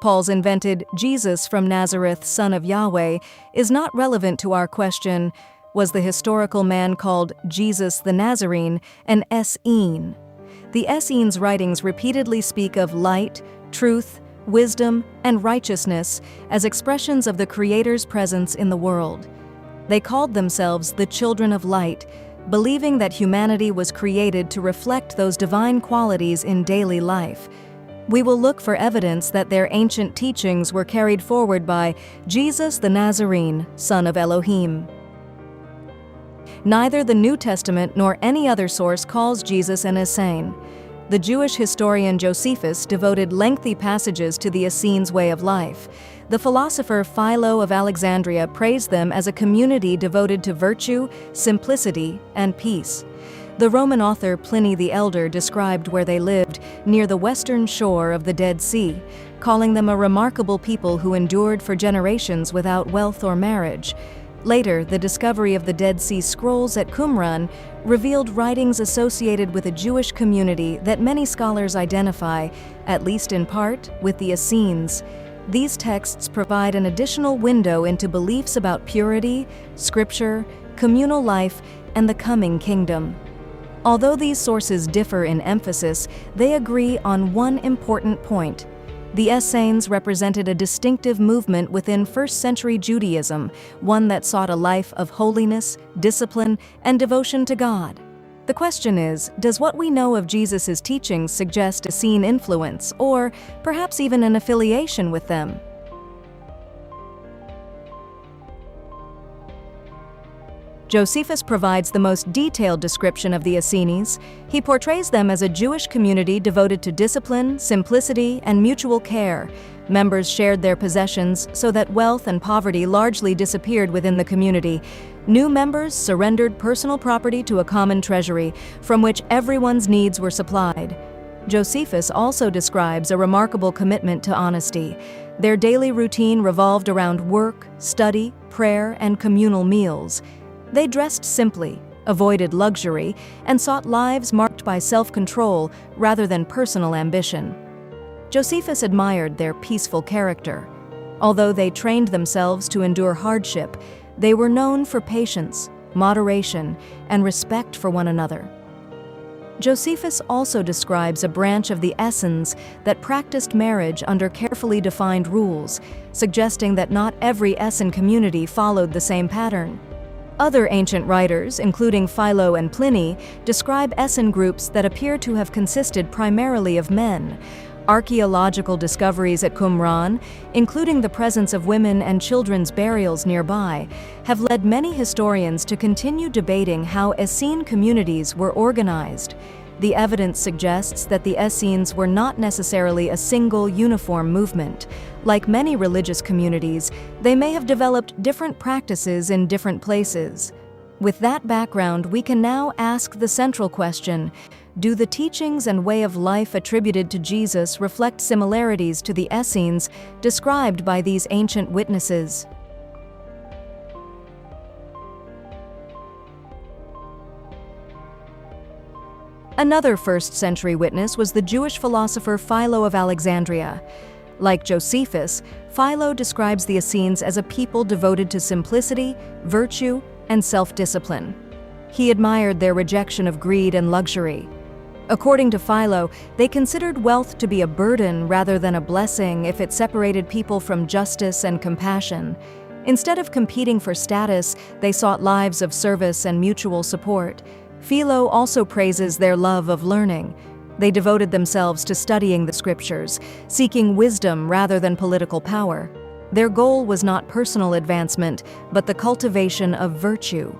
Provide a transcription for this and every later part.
Paul's invented Jesus from Nazareth, son of Yahweh, is not relevant to our question, was the historical man called Jesus the Nazarene an Essene? The Essenes' writings repeatedly speak of light, truth, wisdom, and righteousness as expressions of the Creator's presence in the world. They called themselves the children of light, believing that humanity was created to reflect those divine qualities in daily life. We will look for evidence that their ancient teachings were carried forward by Jesus the Nazarene, son of Elohim. Neither the New Testament nor any other source calls Jesus an Essene. The Jewish historian Josephus devoted lengthy passages to the Essenes' way of life. The philosopher Philo of Alexandria praised them as a community devoted to virtue, simplicity, and peace. The Roman author Pliny the Elder described where they lived near the western shore of the Dead Sea, calling them a remarkable people who endured for generations without wealth or marriage. Later, the discovery of the Dead Sea Scrolls at Qumran revealed writings associated with a Jewish community that many scholars identify, at least in part, with the Essenes. These texts provide an additional window into beliefs about purity, scripture, communal life, and the coming kingdom. Although these sources differ in emphasis, they agree on one important point. The Essenes represented a distinctive movement within first-century Judaism, one that sought a life of holiness, discipline, and devotion to God. The question is, does what we know of Jesus' teachings suggest Essene influence, or perhaps even an affiliation with them? Josephus provides the most detailed description of the Essenes. He portrays them as a Jewish community devoted to discipline, simplicity, and mutual care. Members shared their possessions so that wealth and poverty largely disappeared within the community. New members surrendered personal property to a common treasury, from which everyone's needs were supplied. Josephus also describes a remarkable commitment to honesty. Their daily routine revolved around work, study, prayer, and communal meals. They dressed simply, avoided luxury, and sought lives marked by self-control rather than personal ambition. Josephus admired their peaceful character. Although they trained themselves to endure hardship, they were known for patience, moderation, and respect for one another. Josephus also describes a branch of the Essenes that practiced marriage under carefully defined rules, suggesting that not every Essene community followed the same pattern. Other ancient writers, including Philo and Pliny, describe Essene groups that appear to have consisted primarily of men. Archaeological discoveries at Qumran, including the presence of women and children's burials nearby, have led many historians to continue debating how Essene communities were organized. The evidence suggests that the Essenes were not necessarily a single, uniform movement. Like many religious communities, they may have developed different practices in different places. With that background, we can now ask the central question: do the teachings and way of life attributed to Jesus reflect similarities to the Essenes described by these ancient witnesses? Another first-century witness was the Jewish philosopher Philo of Alexandria. Like Josephus, Philo describes the Essenes as a people devoted to simplicity, virtue, and self-discipline. He admired their rejection of greed and luxury. According to Philo, they considered wealth to be a burden rather than a blessing if it separated people from justice and compassion. Instead of competing for status, they sought lives of service and mutual support. Philo also praises their love of learning. They devoted themselves to studying the scriptures, seeking wisdom rather than political power. Their goal was not personal advancement, but the cultivation of virtue.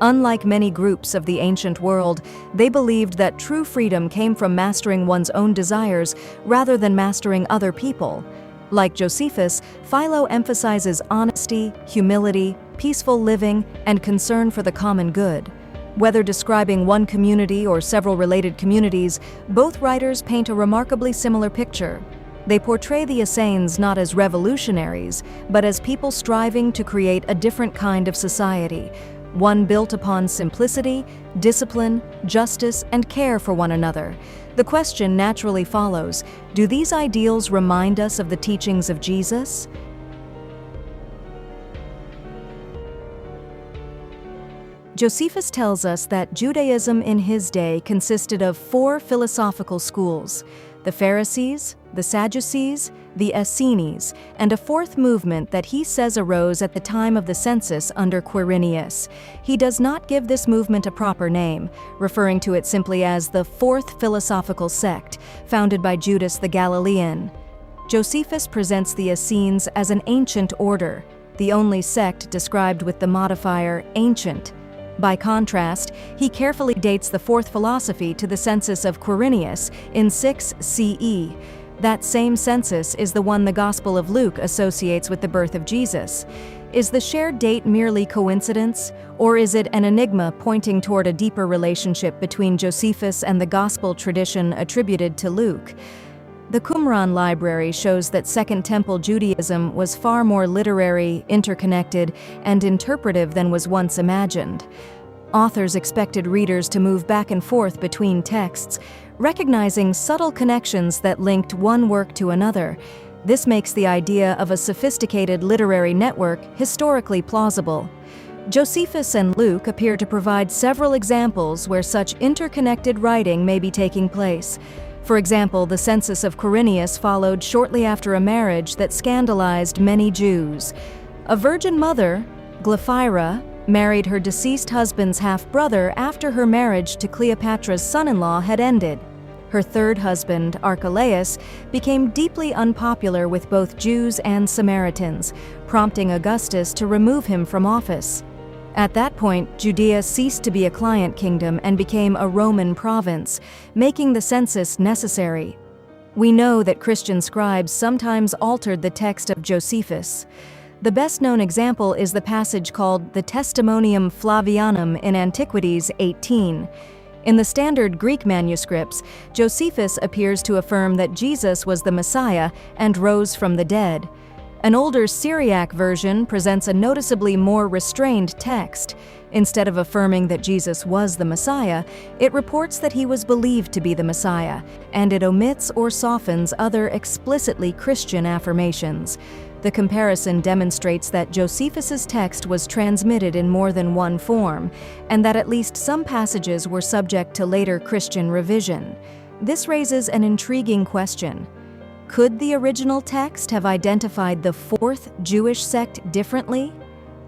Unlike many groups of the ancient world, they believed that true freedom came from mastering one's own desires rather than mastering other people. Like Josephus, Philo emphasizes honesty, humility, peaceful living, and concern for the common good. Whether describing one community or several related communities, both writers paint a remarkably similar picture. They portray the Essenes not as revolutionaries, but as people striving to create a different kind of society, one built upon simplicity, discipline, justice, and care for one another. The question naturally follows, do these ideals remind us of the teachings of Jesus? Josephus tells us that Judaism in his day consisted of 4 philosophical schools: the Pharisees, the Sadducees, the Essenes, and a 4th movement that he says arose at the time of the census under Quirinius. He does not give this movement a proper name, referring to it simply as the 4th philosophical sect, founded by Judas the Galilean. Josephus presents the Essenes as an ancient order, the only sect described with the modifier ancient. By contrast, he carefully dates the 4th philosophy to the census of Quirinius in 6 CE. That same census is the one the Gospel of Luke associates with the birth of Jesus. Is the shared date merely coincidence, or is it an enigma pointing toward a deeper relationship between Josephus and the Gospel tradition attributed to Luke? The Qumran library shows that Second Temple Judaism was far more literary, interconnected, and interpretive than was once imagined. Authors expected readers to move back and forth between texts, recognizing subtle connections that linked one work to another. This makes the idea of a sophisticated literary network historically plausible. Josephus and Luke appear to provide several examples where such interconnected writing may be taking place. For example, the census of Quirinius followed shortly after a marriage that scandalized many Jews. A virgin mother, Glaphyra, married her deceased husband's half-brother after her marriage to Cleopatra's son-in-law had ended. Her third husband, Archelaus, became deeply unpopular with both Jews and Samaritans, prompting Augustus to remove him from office. At that point, Judea ceased to be a client kingdom and became a Roman province, making the census necessary. We know that Christian scribes sometimes altered the text of Josephus. The best-known example is the passage called the Testimonium Flavianum in Antiquities 18. In the standard Greek manuscripts, Josephus appears to affirm that Jesus was the Messiah and rose from the dead. An older Syriac version presents a noticeably more restrained text. Instead of affirming that Jesus was the Messiah, it reports that he was believed to be the Messiah, and it omits or softens other explicitly Christian affirmations. The comparison demonstrates that Josephus's text was transmitted in more than one form, and that at least some passages were subject to later Christian revision. This raises an intriguing question. Could the original text have identified the 4th Jewish sect differently?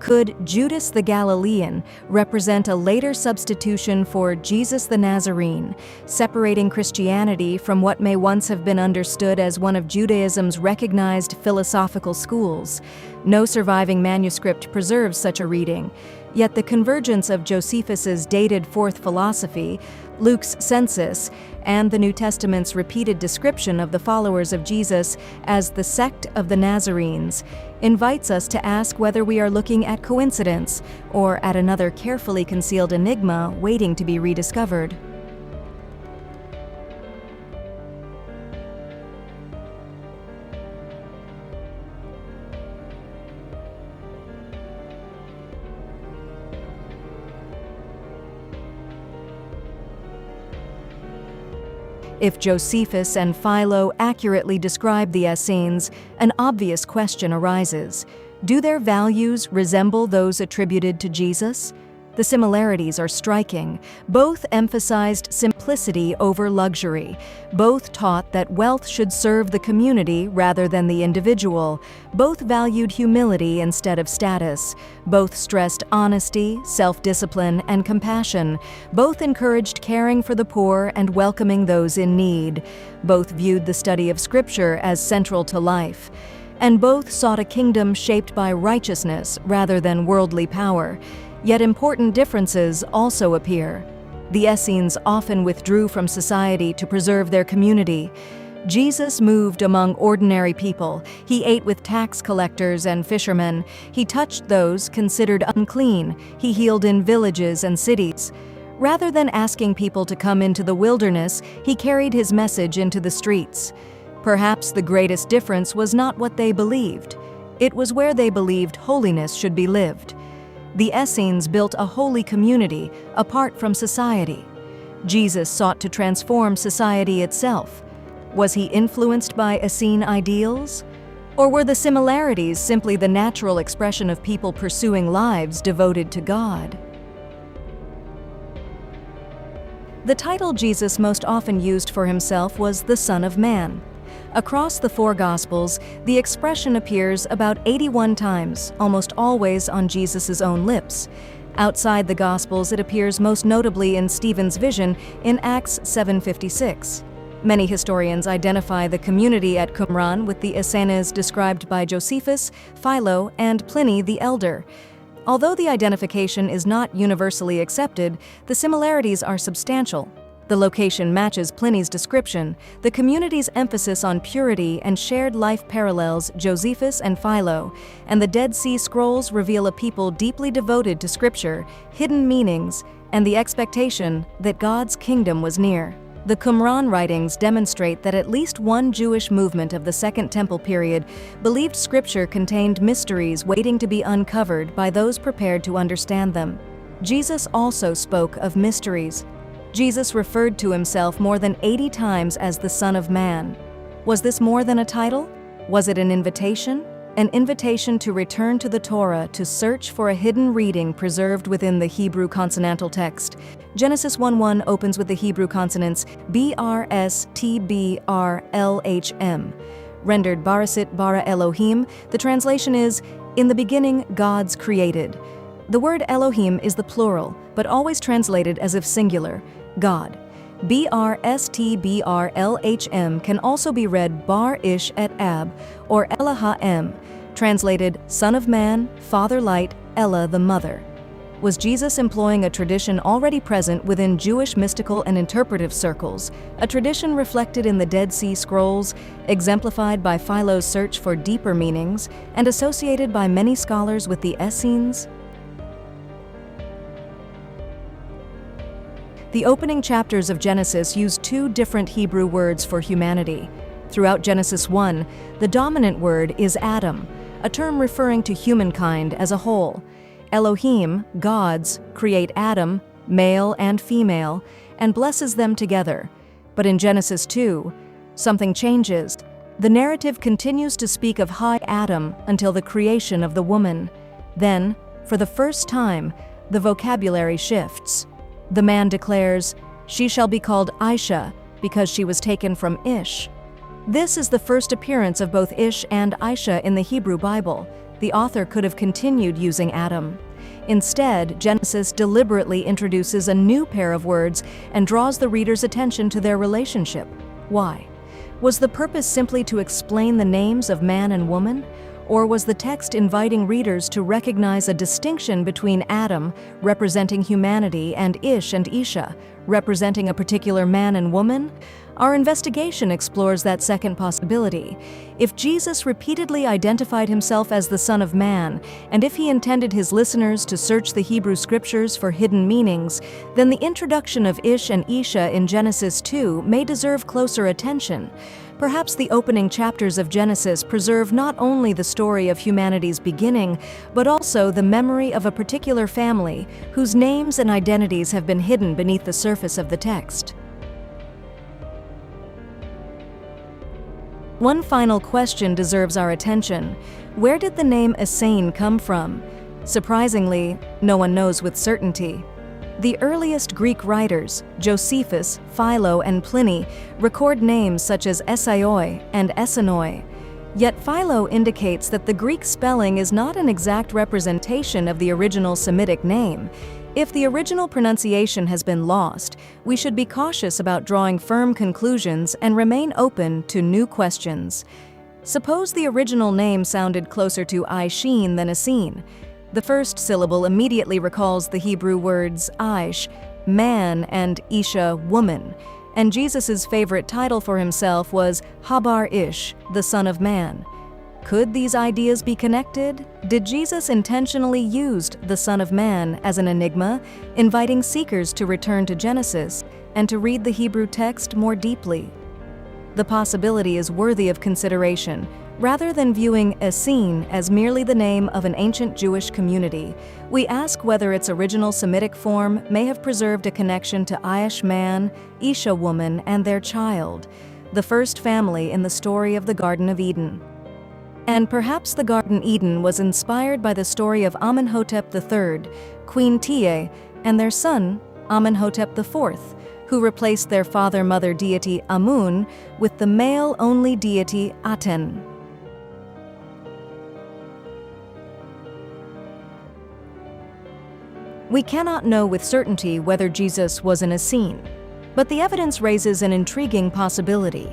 Could Judas the Galilean represent a later substitution for Jesus the Nazarene, separating Christianity from what may once have been understood as one of Judaism's recognized philosophical schools? No surviving manuscript preserves such a reading, yet the convergence of Josephus's dated 4th philosophy, Luke's census, and the New Testament's repeated description of the followers of Jesus as the sect of the Nazarenes invites us to ask whether we are looking at coincidence or at another carefully concealed enigma waiting to be rediscovered. If Josephus and Philo accurately describe the Essenes, an obvious question arises. Do their values resemble those attributed to Jesus? The similarities are striking. Both emphasized simplicity over luxury. Both taught that wealth should serve the community rather than the individual. Both valued humility instead of status. Both stressed honesty, self-discipline, and compassion. Both encouraged caring for the poor and welcoming those in need. Both viewed the study of Scripture as central to life. And both sought a kingdom shaped by righteousness rather than worldly power. Yet important differences also appear. The Essenes often withdrew from society to preserve their community. Jesus moved among ordinary people. He ate with tax collectors and fishermen. He touched those considered unclean. He healed in villages and cities. Rather than asking people to come into the wilderness, he carried his message into the streets. Perhaps the greatest difference was not what they believed. It was where they believed holiness should be lived. The Essenes built a holy community apart from society. Jesus sought to transform society itself. Was he influenced by Essene ideals? Or were the similarities simply the natural expression of people pursuing lives devoted to God? The title Jesus most often used for himself was the Son of Man. Across the four Gospels, the expression appears about 81 times, almost always on Jesus' own lips. Outside the Gospels, it appears most notably in Stephen's vision in Acts 7:56. Many historians identify the community at Qumran with the Essenes described by Josephus, Philo, and Pliny the Elder. Although the identification is not universally accepted, the similarities are substantial. The location matches Pliny's description. The community's emphasis on purity and shared life parallels Josephus and Philo, and the Dead Sea Scrolls reveal a people deeply devoted to Scripture, hidden meanings, and the expectation that God's kingdom was near. The Qumran writings demonstrate that at least one Jewish movement of the Second Temple period believed Scripture contained mysteries waiting to be uncovered by those prepared to understand them. Jesus also spoke of mysteries. Jesus referred to himself more than 80 times as the Son of Man. Was this more than a title? Was it an invitation? An invitation to return to the Torah to search for a hidden reading preserved within the Hebrew consonantal text. Genesis 1:1 opens with the Hebrew consonants BRSTBRLHM. Rendered Barasit bara Elohim, the translation is, "In the beginning, Gods created." The word Elohim is the plural, but always translated as if singular, God. BRSTBRLHM can also be read Bar Ish et Ab, or Elohim, translated Son of Man, Father Light, Ella the Mother. Was Jesus employing a tradition already present within Jewish mystical and interpretive circles, a tradition reflected in the Dead Sea Scrolls, exemplified by Philo's search for deeper meanings, and associated by many scholars with the Essenes? The opening chapters of Genesis use two different Hebrew words for humanity. Throughout Genesis 1, the dominant word is Adam, a term referring to humankind as a whole. Elohim, gods, create Adam, male and female, and blesses them together. But in Genesis 2, something changes. The narrative continues to speak of high Adam until the creation of the woman. Then, for the first time, the vocabulary shifts. The man declares, "She shall be called Aisha, because she was taken from Ish." This is the first appearance of both Ish and Aisha in the Hebrew Bible. The author could have continued using Adam. Instead, Genesis deliberately introduces a new pair of words and draws the reader's attention to their relationship. Why? Was the purpose simply to explain the names of man and woman? Or was the text inviting readers to recognize a distinction between Adam, representing humanity, and Ish and Isha, representing a particular man and woman? Our investigation explores that second possibility. If Jesus repeatedly identified himself as the Son of Man, and if he intended his listeners to search the Hebrew Scriptures for hidden meanings, then the introduction of Ish and Isha in Genesis 2 may deserve closer attention. Perhaps the opening chapters of Genesis preserve not only the story of humanity's beginning, but also the memory of a particular family whose names and identities have been hidden beneath the surface of the text. One final question deserves our attention. Where did the name Essene come from? Surprisingly, no one knows with certainty. The earliest Greek writers, Josephus, Philo, and Pliny, record names such as Essaioi and Essenoi. Yet Philo indicates that the Greek spelling is not an exact representation of the original Semitic name. If the original pronunciation has been lost, we should be cautious about drawing firm conclusions and remain open to new questions. Suppose the original name sounded closer to Aishin than Essene. The first syllable immediately recalls the Hebrew words Aish, man, and Isha, woman, and Jesus' favorite title for himself was Habar Ish, the Son of Man. Could these ideas be connected? Did Jesus intentionally use the Son of Man as an enigma, inviting seekers to return to Genesis and to read the Hebrew text more deeply? the possibility is worthy of consideration. Rather than viewing Essene as merely the name of an ancient Jewish community, we ask whether its original Semitic form may have preserved a connection to Aish man, Isha woman, and their child, the first family in the story of the Garden of Eden. And perhaps the Garden Eden was inspired by the story of Amenhotep III, Queen Tiye, and their son, Amenhotep IV, who replaced their father-mother deity Amun with the male-only deity Aten. We cannot know with certainty whether Jesus was an Essene, but the evidence raises an intriguing possibility.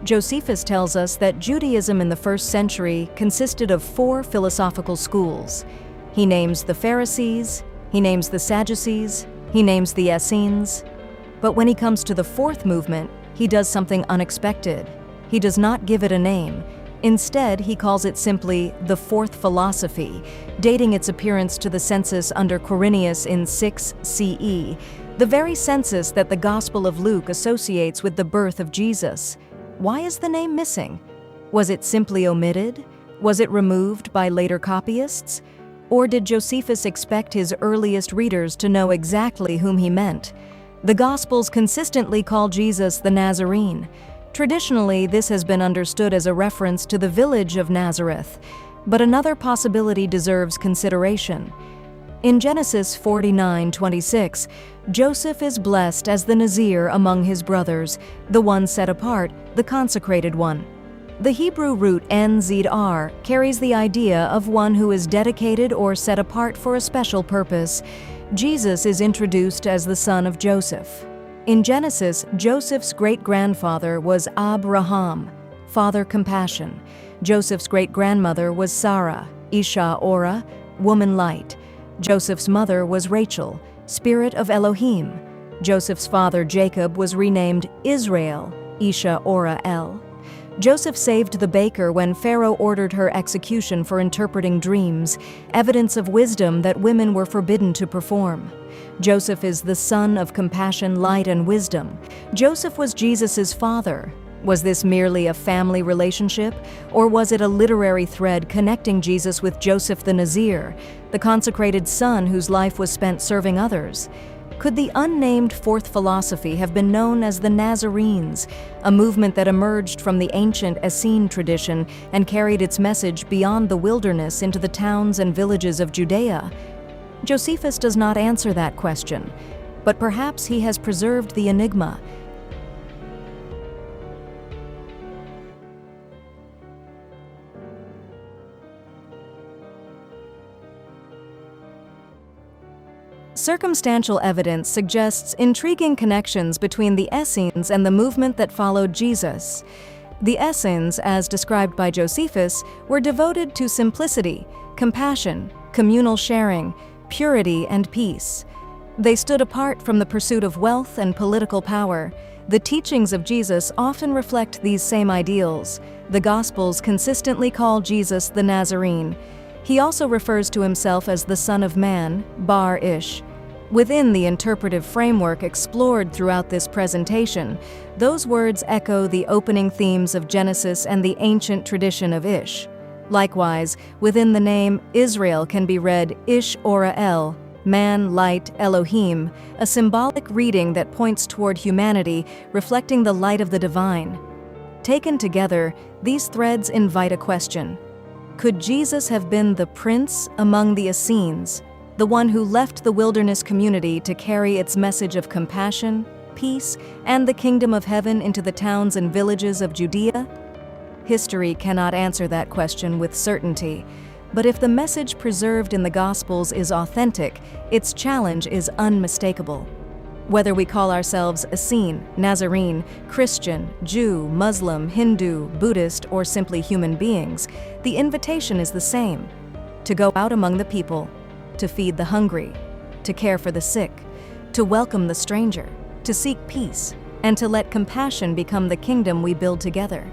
Josephus tells us that Judaism in the 1st century consisted of 4 philosophical schools. He names the Pharisees, he names the Sadducees, he names the Essenes. But when he comes to the 4th movement, he does something unexpected. He does not give it a name. Instead, he calls it simply the 4th philosophy, dating its appearance to the census under Quirinius in 6 CE, the very census that the Gospel of Luke associates with the birth of Jesus. Why is the name missing? Was it simply omitted? Was it removed by later copyists? Or did Josephus expect his earliest readers to know exactly whom he meant? The Gospels consistently call Jesus the Nazarene. Traditionally, this has been understood as a reference to the village of Nazareth, but another possibility deserves consideration. In Genesis 49:26, Joseph is blessed as the Nazir among his brothers, the one set apart, the consecrated one. The Hebrew root N-Z-R carries the idea of one who is dedicated or set apart for a special purpose. Jesus is introduced as the son of Joseph. In Genesis, Joseph's great-grandfather was Abraham, father compassion. Joseph's great-grandmother was Sarah, Isha Ora, woman light. Joseph's mother was Rachel, spirit of Elohim. Joseph's father Jacob was renamed Israel, Isha Ora El. Joseph saved the baker when Pharaoh ordered her execution for interpreting dreams, evidence of wisdom that women were forbidden to perform. Joseph is the son of compassion, light, and wisdom. Joseph was Jesus' father. Was this merely a family relationship, or was it a literary thread connecting Jesus with Joseph the Nazir, the consecrated son whose life was spent serving others? Could the unnamed 4th philosophy have been known as the Nazarenes, a movement that emerged from the ancient Essene tradition and carried its message beyond the wilderness into the towns and villages of Judea? Josephus does not answer that question, but perhaps he has preserved the enigma. Circumstantial evidence suggests intriguing connections between the Essenes and the movement that followed Jesus. The Essenes, as described by Josephus, were devoted to simplicity, compassion, communal sharing, purity, and peace. They stood apart from the pursuit of wealth and political power. The teachings of Jesus often reflect these same ideals. The Gospels consistently call Jesus the Nazarene. He also refers to himself as the Son of Man, Bar Ish. Within the interpretive framework explored throughout this presentation, those words echo the opening themes of Genesis and the ancient tradition of Ish. Likewise, within the name, Israel can be read Ish Ora El, man, light, Elohim, a symbolic reading that points toward humanity, reflecting the light of the divine. Taken together, these threads invite a question. Could Jesus have been the prince among the Essenes, the one who left the wilderness community to carry its message of compassion, peace, and the kingdom of heaven into the towns and villages of Judea? History cannot answer that question with certainty, but if the message preserved in the Gospels is authentic, its challenge is unmistakable. Whether we call ourselves Essene, Nazarene, Christian, Jew, Muslim, Hindu, Buddhist, or simply human beings, the invitation is the same: to go out among the people, to feed the hungry, to care for the sick, to welcome the stranger, to seek peace, and to let compassion become the kingdom we build together.